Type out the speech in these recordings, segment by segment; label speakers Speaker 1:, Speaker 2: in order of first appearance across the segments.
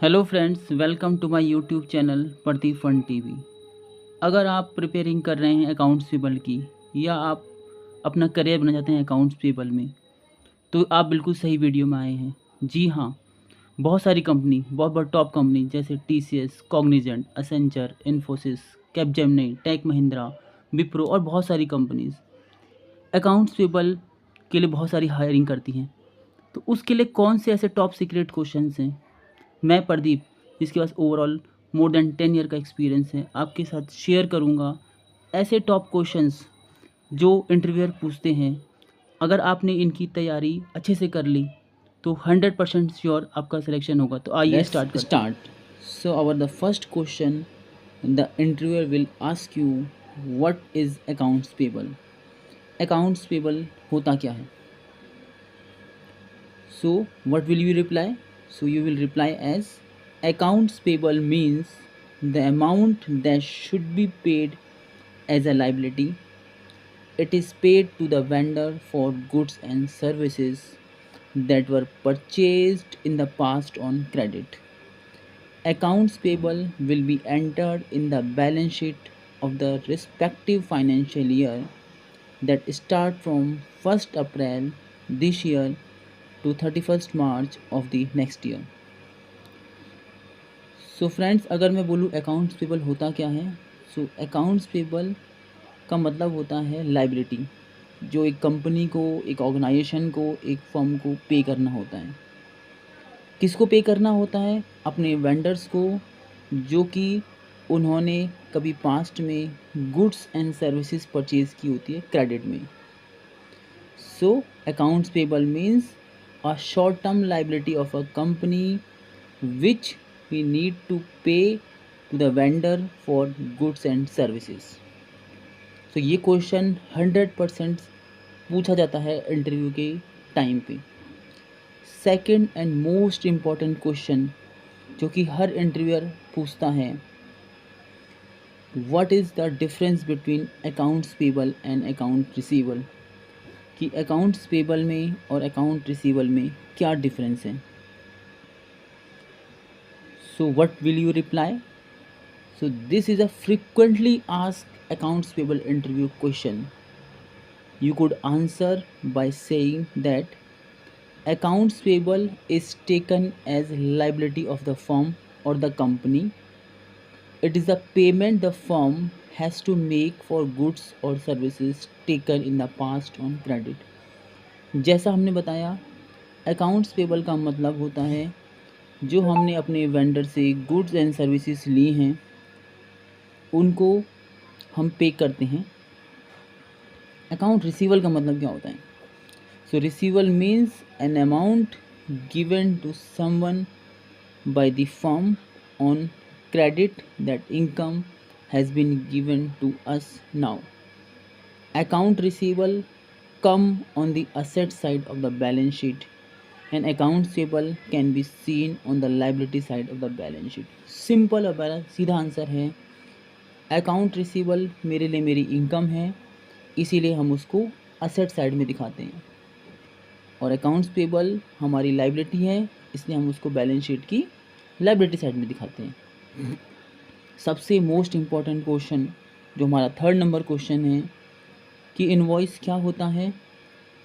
Speaker 1: Hello friends, welcome to my YouTube channel Pradeep fun TV. अगर आप preparing कर रहे हैं अकाउंट्स पेबल की या आप अपना करियर बनाना चाहते हैं अकाउंट्स पेबल में, तो आप बिल्कुल सही वीडियो में आए हैं। जी हाँ, बहुत सारी कंपनी, बहुत बड़ी टॉप कंपनी जैसे TCS, Cognizant, Accenture, Infosys, Capgemini, Tech Mahindra, Wipro और बहुत सारी कंपनीज अकाउंट्स पेबल के लिए बहुत सारी हायरिंग करती हैं। तो उसके लिए कौन से ऐसे टॉप सीक्रेट क्वेश्चंस हैं? मैं प्रदीप, जिसके पास ओवरऑल मोर देन 10 ईयर का एक्सपीरियंस है, आपके साथ शेयर करूंगा ऐसे टॉप क्वेश्चंस जो इंटरव्यूअर पूछते हैं। अगर आपने इनकी तैयारी अच्छे से कर ली तो 100% श्योर आपका सिलेक्शन होगा। तो आइए
Speaker 2: Let's
Speaker 1: स्टार्ट करते हैं।
Speaker 2: start. So our the first question, the interviewer will ask you what is accounts payable. Accounts payable होता क्या है? So what will you reply? So you will reply as accounts payable means the amount that should be paid as a liability. It is paid to the vendor for goods and services that were purchased in the past on credit. Accounts payable will be entered in the balance sheet of the respective financial year that start from 1st April this year to 31st March of the next year. So friends, अगर मैं बोलूँ accounts payable होता क्या है, सो accounts payable का मतलब होता है लाइबिलिटी, जो एक कंपनी को, एक ऑर्गेनाइजेशन को, एक फर्म को पे करना होता है। किसको पे करना होता है? अपने वेंडर्स को, जो कि उन्होंने कभी पास्ट में गुड्स एंड सर्विसेज परचेज की होती है क्रेडिट में। So accounts payable means a short term liability of a company which we need to pay to the vendor for goods and services. तो ये क्वेश्चन 100% पूछा जाता है इंटरव्यू के टाइम पे। Second and most important question जो कि हर interviewer पूछता है, what is the difference between accounts payable and account रिसीवल, कि अकाउंट्स पेबल में और अकाउंट रिसीवल में क्या डिफरेंस है। So what will you reply? So this is a frequently asked accounts payable interview question. You could answer by saying that accounts payable is taken as liability of the firm or the company. It is a payment the firm has to make for goods or services taken in the past on credit. जैसा हमने बताया, accounts payable का मतलब होता है जो हमने अपने वेंडर से गुड्स एंड सर्विसेज ली हैं उनको हम पे करते हैं। अकाउंट रिसीवल का मतलब क्या होता है? So receivable means an amount given to someone by the firm on credit. That income has been given to us now. Account receivable come on the asset side of the balance sheet and accounts payable can be seen on the liability side of the balance sheet. Simple और बड़ा सीधा answer है, account रिसीवल मेरे लिए मेरी income है, इसीलिए हम उसको असेट साइड में दिखाते हैं, और अकाउंट्स पेबल हमारी लाइबिलिटी है, इसलिए हम उसको बैलेंस शीट की लाइबिलिटी साइड में दिखाते हैं। सबसे मोस्ट इम्पॉर्टेंट क्वेश्चन जो हमारा थर्ड नंबर क्वेश्चन है कि इनवॉइस क्या होता है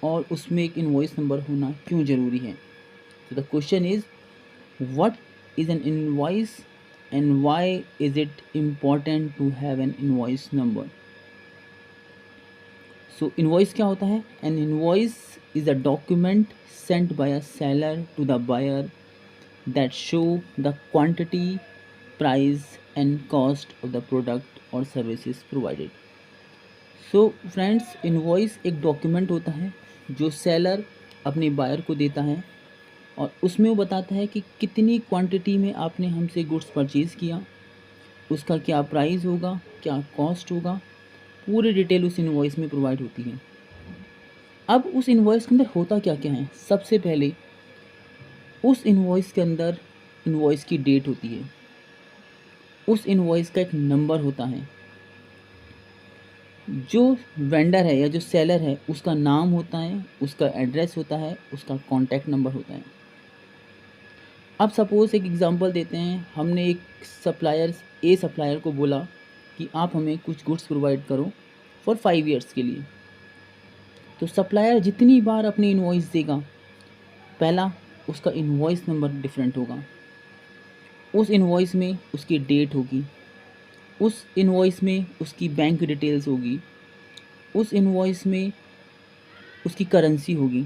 Speaker 2: और उसमें एक इनवॉइस नंबर होना क्यों ज़रूरी है। तो the question is what is an invoice and why is it important to have an invoice number. So invoice क्या होता है? An invoice is a document sent by a seller to the buyer that show the quantity, price and cost of the product or services provided. So friends, invoice एक document होता है जो seller अपने buyer को देता है और उसमें वो बताता है कि कितनी क्वांटिटी में आपने हमसे गुड्स परचेज़ किया, उसका क्या प्राइस होगा, क्या कॉस्ट होगा, पूरी डिटेल उस इनवॉइस में प्रोवाइड होती है। अब उस इनवॉइस के अंदर होता क्या क्या है? सबसे पहले उस इनवॉइस के अंदर इनवॉइस की डेट होती है, उस इनवॉइस का एक नंबर होता है, जो वेंडर है या जो सेलर है उसका नाम होता है, उसका एड्रेस होता है, उसका कॉन्टैक्ट नंबर होता है। अब सपोज़ एक एग्ज़ाम्पल देते हैं, हमने एक सप्लायर को बोला कि आप हमें कुछ गुड्स प्रोवाइड करो फॉर 5 ईयर्स के लिए। तो सप्लायर जितनी बार अपनी इनवॉइस देगा, पहला उसका इनवॉइस नंबर डिफरेंट होगा, उस इनवॉइस में उसकी डेट होगी, उस इनवॉइस में उसकी बैंक डिटेल्स होगी, उस इनवॉइस में उसकी करेंसी होगी।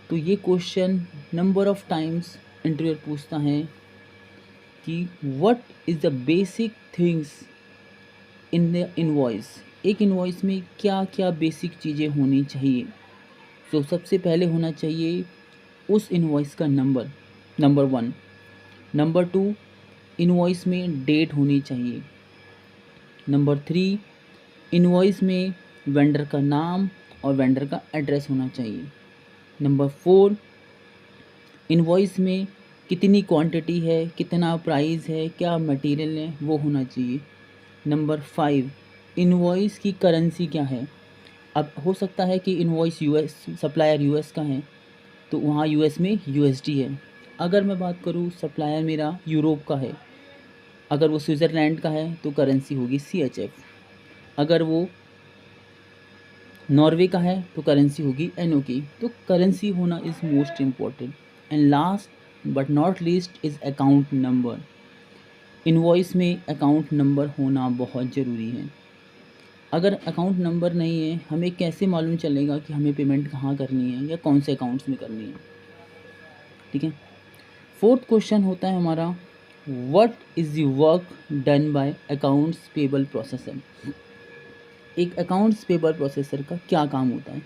Speaker 2: तो ये question number of times interviewer पूछता है कि what is the basic things in the invoice. एक इनवॉइस में क्या क्या बेसिक चीज़ें होनी चाहिए। तो सबसे पहले होना चाहिए उस इनवॉइस का नंबर 1। नंबर 2, इनवॉइस में डेट होनी चाहिए। नंबर 3, इनवॉइस में वेंडर का नाम और वेंडर का एड्रेस होना चाहिए। नंबर 4, इनवॉइस में कितनी क्वांटिटी है, कितना प्राइस है, क्या मटेरियल है, वो होना चाहिए। नंबर 5, इनवॉइस की करेंसी क्या है। अब हो सकता है कि इनवॉइस सप्लायर यूएस का है, तो वहाँ यूएस में यूएसडी है। अगर मैं बात करूँ सप्लायर मेरा यूरोप का है, अगर वो स्विट्ज़रलैंड का है तो करेंसी होगी सीएचएफ। अगर वो नॉर्वे का है तो करेंसी होगी एनओ की। तो करेंसी होना is most important. And last but not least is account number. Invoice में अकाउंट नंबर होना बहुत ज़रूरी है। अगर अकाउंट नंबर नहीं है, हमें कैसे मालूम चलेगा कि हमें पेमेंट कहाँ करनी है या कौन से अकाउंट्स में करनी है। ठीक है। 4th क्वेश्चन होता है हमारा, what is the work done by accounts payable processor. एक अकाउंट्स पेबल प्रोसेसर का क्या काम होता है।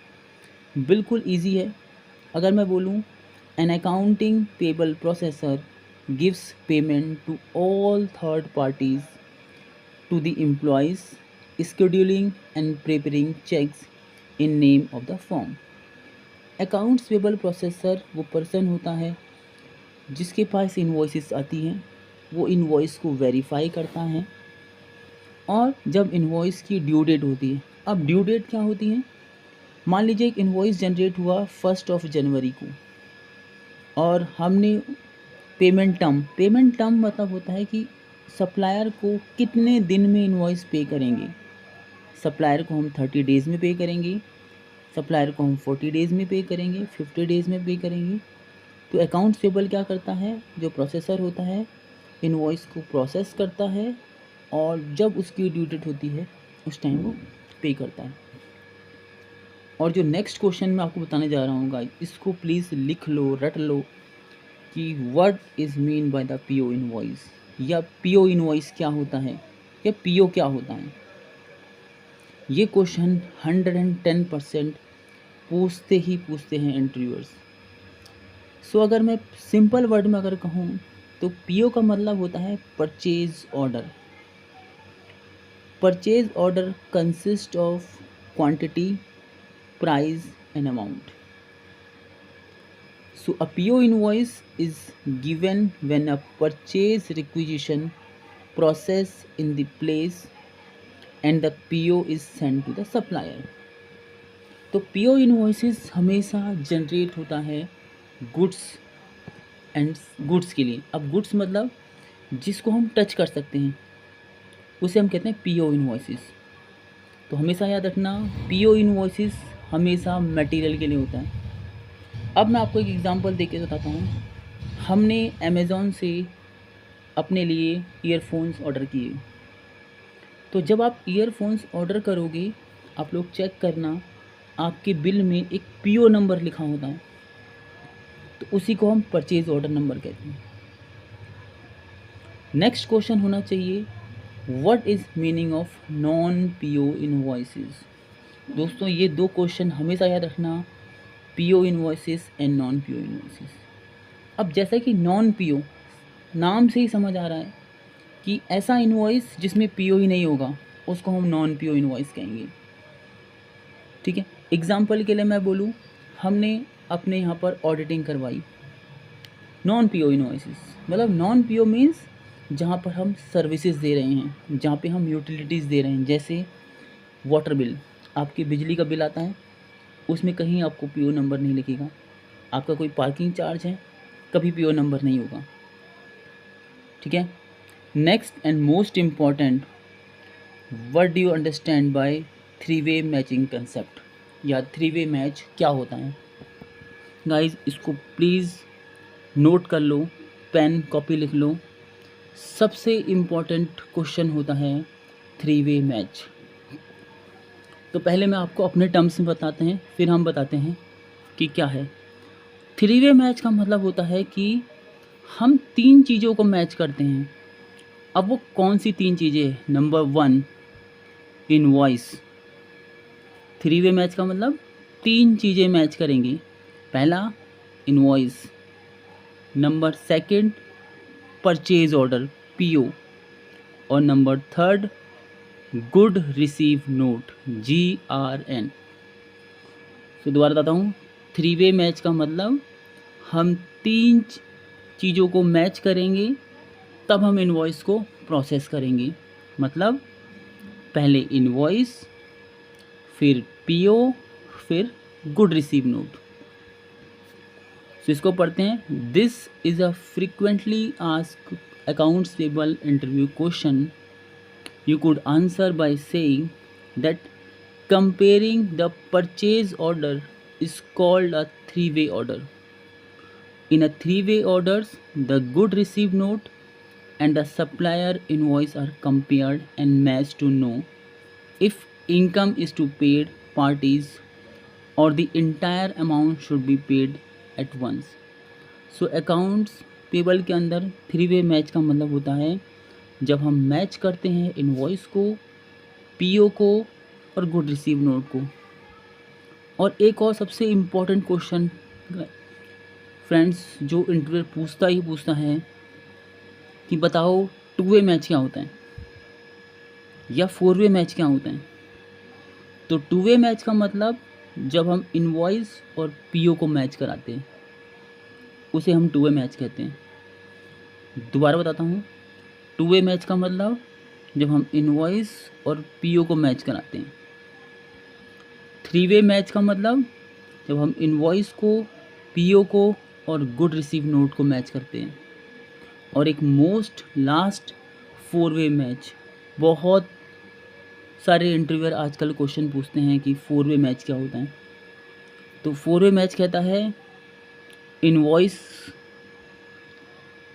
Speaker 2: बिल्कुल ईजी है। अगर मैं बोलूँ, an accounting payable processor gives payment to all third parties to the employees, scheduling and preparing checks in name of the firm। Accounts payable processor वो पर्सन होता है जिसके पास इनवॉइसेस आती हैं, वो इनवॉइस को वेरीफाई करता है, और जब इनवॉइस की ड्यू डेट होती है, अब ड्यू डेट क्या होती है, मान लीजिए एक इनवॉइस जनरेट हुआ 1 जनवरी को, और हमने पेमेंट टर्म मतलब होता है कि सप्लायर को कितने दिन में इनवॉइस पे करेंगे। सप्लायर को हम 30 डेज़ में पे करेंगे, सप्लायर को हम 40 डेज़ में पे करेंगे, 50 डेज़ में पे करेंगे। तो अकाउंट्स पेबल क्या करता है, जो प्रोसेसर होता है इनवॉइस को प्रोसेस करता है, और जब उसकी ड्यू डेट होती है उस टाइम वो पे करता है। और जो नेक्स्ट क्वेश्चन मैं आपको बताने जा रहा हूँ गाइस, इसको प्लीज़ लिख लो, रट लो कि what is mean by the PO invoice, या पीओ इनवॉइस क्या होता है, या पीओ क्या होता है। ये क्वेश्चन 110% पूछते हैं इंटरव्यूअर्स। सो अगर मैं सिंपल वर्ड में अगर कहूँ तो पीओ का मतलब होता है purchase order. Purchase order consist of quantity, price and amount. So a PO invoice is given when a purchase requisition process in the place and the PO is sent to the supplier। तो PO invoices हमेशा generate होता है goods के लिए। अब goods मतलब जिसको हम टच कर सकते हैं उसे हम कहते हैं PO इनवॉइसेस। तो हमेशा याद रखना, PO इनवॉइसेस हमेशा मटेरियल के लिए होता है। अब मैं आपको एक एग्ज़ाम्पल देके बताता हूँ। हमने अमेज़ॉन से अपने लिए ईयरफोन्स ऑर्डर किए। तो जब आप ईयरफोन्स ऑर्डर करोगे, आप लोग चेक करना, आपके बिल में एक PO नंबर लिखा होता है, तो उसी को हम परचेज ऑर्डर नंबर कहते हैं। नेक्स्ट क्वेश्चन होना चाहिए, what is meaning of non PO invoices. दोस्तों ये 2 क्वेश्चन हमेशा याद रखना, PO invoices and non PO invoices. अब जैसा कि नॉन PO नाम से ही समझ आ रहा है कि ऐसा इनवॉइस जिसमें PO ही नहीं होगा, उसको हम नॉन PO इनवॉइस कहेंगे। ठीक है। एग्जाम्पल के लिए मैं बोलूँ, हमने अपने यहाँ पर ऑडिटिंग करवाई, नॉन PO इनवॉइसेस मतलब नॉन PO मीन्स जहाँ पर हम सर्विसेज दे रहे हैं, जहाँ पे हम यूटिलिटीज़ दे रहे हैं। जैसे वाटर बिल, आपकी बिजली का बिल आता है, उसमें कहीं आपको PO नंबर नहीं लिखेगा। आपका कोई पार्किंग चार्ज है,
Speaker 1: कभी पीओ नंबर नहीं होगा। ठीक है। Next and most important, what do you understand by 3-वे मैचिंग कंसेप्ट, या 3-वे मैच क्या होता है। गाइज इसको प्लीज़ नोट कर लो, पेन कॉपी लिख लो। सबसे इम्पॉर्टेंट क्वेश्चन होता है 3-वे मैच। तो पहले मैं आपको अपने टर्म्स में बताते हैं, फिर हम बताते हैं कि क्या है 3-वे मैच। का मतलब होता है कि हम 3 चीज़ों को मैच करते हैं। अब वो कौन सी 3 चीज़ें। Number 1, invoice. 3-वे मैच का मतलब 3 चीज़ें मैच करेंगे। पहला invoice, number 2 purchase order PO, और number 3 good receive note GRN। तो दोबारा बताता हूँ, 3-वे मैच का मतलब हम 3 चीज़ों को मैच करेंगे तब हम इनवॉइस को प्रोसेस करेंगे। मतलब पहले इनवॉइस, फिर पीओ, फिर गुड रिसीव नोट। तो इसको पढ़ते हैं। This is a frequently asked accounts payable interview question. You could answer by saying that comparing the purchase order is called a 3-way order. In a 3-way orders, the good receive note and the supplier invoice are compared and matched to know if income is to paid parties or the entire amount should be paid at once. So accounts payable के अंदर 3-वे match का मतलब होता है जब हम match करते हैं इनवॉइस को, पीओ को और गुड रिसीव नोट को। और एक और सबसे इम्पॉर्टेंट क्वेश्चन फ्रेंड्स जो इंटरव्यूअर पूछता है कि बताओ 2-वे मैच क्या होता है या 4-वे मैच क्या होता है। तो 2-वे मैच का मतलब जब हम इनवॉइस और पीओ को मैच कराते हैं उसे हम 2-वे मैच कहते हैं। दोबारा बताता हूँ, 2-वे मैच का मतलब जब हम इनवॉइस और पीओ को मैच कराते हैं। 3-वे मैच का मतलब जब हम इनवॉइस को, पीओ को और गुड रिसीव नोट को मैच करते हैं। और एक मोस्ट लास्ट 4-वे मैच। बहुत सारे इंटरव्यूअर आजकल क्वेश्चन पूछते हैं कि 4-वे मैच क्या होता है। तो 4-वे मैच कहता है invoice,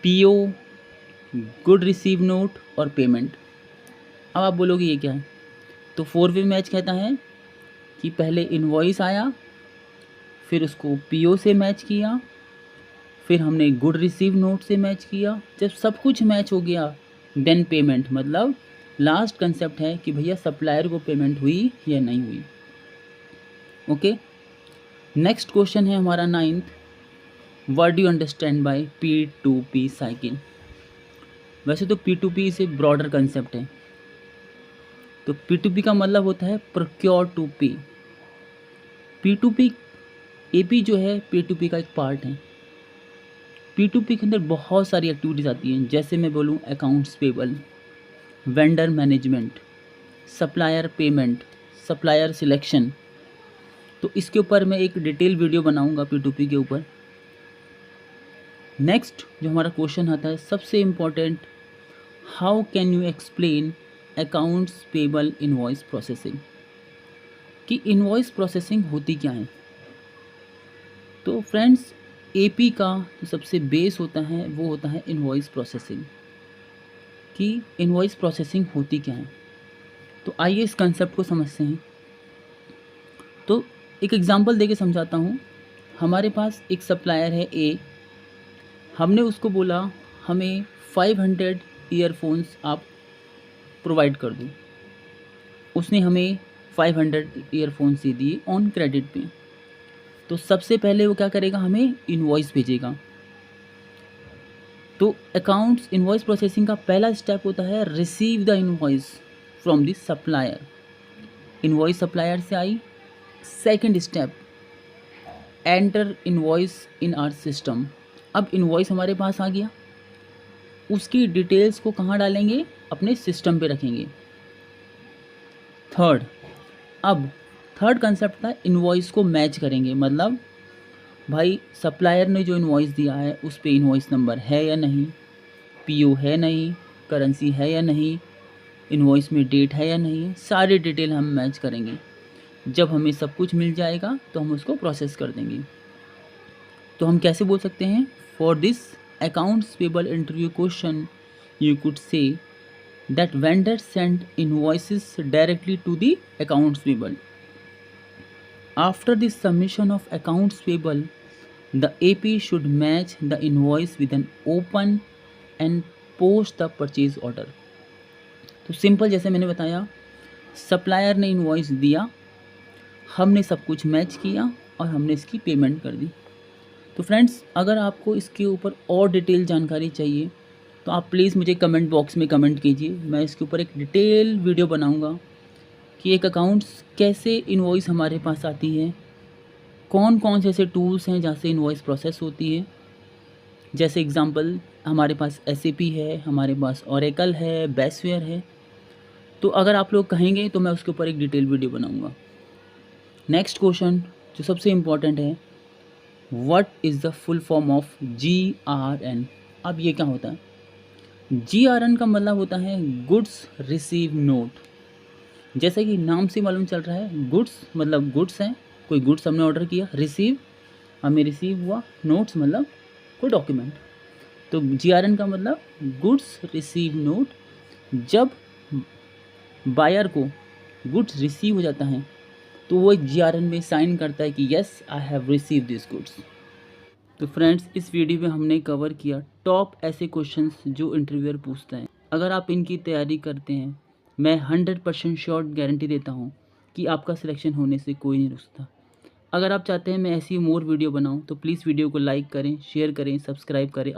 Speaker 1: PO, good receive note और पेमेंट। अब आप बोलोगे ये क्या है। तो 4-वे मैच कहता है कि पहले इनवॉइस आया, फिर उसको पीओ से मैच किया, फिर हमने गुड रिसीव नोट से मैच किया। जब सब कुछ मैच हो गया देन पेमेंट, मतलब लास्ट कंसेप्ट है कि भैया सप्लायर को पेमेंट हुई या नहीं हुई। ओके। नेक्स्ट क्वेश्चन है हमारा 9th, what do you understand bye P2P cycle. वैसे तो P2P से ब्रॉडर कंसेप्ट है। तो P2P का मतलब होता है प्रोक्योर टू पे। P2P AP जो है P2P का एक पार्ट है। P2P के अंदर बहुत सारी एक्टिविटीज़ आती हैं, जैसे मैं बोलूँ accounts payable, vendor management, supplier payment, supplier selection. तो इसके ऊपर मैं एक डिटेल वीडियो बनाऊंगा P2P के ऊपर। नेक्स्ट जो हमारा क्वेश्चन आता है सबसे important, how can you explain accounts payable invoice processing, कि इनवॉइस प्रोसेसिंग होती क्या है। तो फ्रेंड्स AP का जो सबसे बेस होता है वो होता है इनवॉइस प्रोसेसिंग, कि इनवॉइस प्रोसेसिंग होती क्या है। तो आइए इस कंसेप्ट को समझते हैं। तो एक एग्जांपल देके समझाता हूँ। हमारे पास एक सप्लायर है A, हमने उसको बोला हमें 500 ईयरफोन्स आप प्रोवाइड कर दो। उसने हमें 500 ईयरफोन्स दे दिए ऑन क्रेडिट पे। तो सबसे पहले वो क्या करेगा, हमें इनवॉइस भेजेगा। तो अकाउंट्स इनवॉइस प्रोसेसिंग का पहला स्टेप होता है receive the invoice from the supplier. Invoice supplier से आई। Second step, enter invoice in our system. अब इनवॉइस हमारे पास आ गया, उसकी डिटेल्स को कहाँ डालेंगे, अपने सिस्टम पे रखेंगे। थर्ड कंसेप्ट था इनवॉइस को मैच करेंगे, मतलब भाई सप्लायर ने जो इन्वॉइस दिया है उस पे इन्वॉइस नंबर है या नहीं, पीओ है नहीं, करेंसी है या नहीं, इन्वॉइस में डेट है या नहीं, सारी डिटेल हम मैच करेंगे। जब हमें सब कुछ मिल जाएगा तो हम उसको प्रोसेस कर देंगे। तो हम कैसे बोल सकते हैं, for this accounts payable interview question you could say that vendor send invoices directly to the accounts payable. After the submission of accounts payable the AP should match the invoice with an open and post the purchase order। तो simple जैसे मैंने बताया, supplier ने invoice दिया, हमने सब कुछ match किया और हमने इसकी पेमेंट कर दी। तो फ्रेंड्स, अगर आपको इसके ऊपर और डिटेल जानकारी चाहिए तो आप प्लीज़ मुझे कमेंट बॉक्स में कमेंट कीजिए। मैं इसके ऊपर एक डिटेल वीडियो बनाऊंगा कि एक अकाउंट्स कैसे इन्वॉइस हमारे पास आती है, कौन कौन से ऐसे टूल्स हैं जहाँ से इन्वॉइस प्रोसेस होती है। जैसे एग्जांपल हमारे पास SAP है, हमारे पास ओरेकल है, बेसवेयर है। तो अगर आप लोग कहेंगे तो मैं उसके ऊपर एक डिटेल वीडियो बनाऊंगा। नेक्स्ट क्वेश्चन जो सबसे इम्पॉर्टेंट है, what is the full form of GRN। अब ये क्या होता है? GRN का मतलब होता है गुड्स रिसीव नोट। जैसे कि नाम से मालूम चल रहा है, गुड्स मतलब गुड्स हैं, कोई गुड्स हमने ऑर्डर किया, रिसीव हमें रिसीव हुआ, नोट्स मतलब कोई डॉक्यूमेंट। तो GRN का मतलब गुड्स रिसीव नोट। जब बायर को गुड्स रिसीव हो जाता है तो वो GRN में साइन करता है कि yes I have receive this goods. तो फ्रेंड्स, इस वीडियो में हमने कवर किया टॉप ऐसे क्वेश्चंस जो इंटरव्यूअर पूछता है। अगर आप इनकी तैयारी करते हैं, मैं 100% श्योर गारंटी देता हूँ कि आपका सिलेक्शन होने से कोई नहीं रुकता। अगर आप चाहते हैं मैं ऐसी मोर वीडियो बनाऊँ तो प्लीज़ वीडियो को लाइक करें, शेयर करें, सब्सक्राइब करें।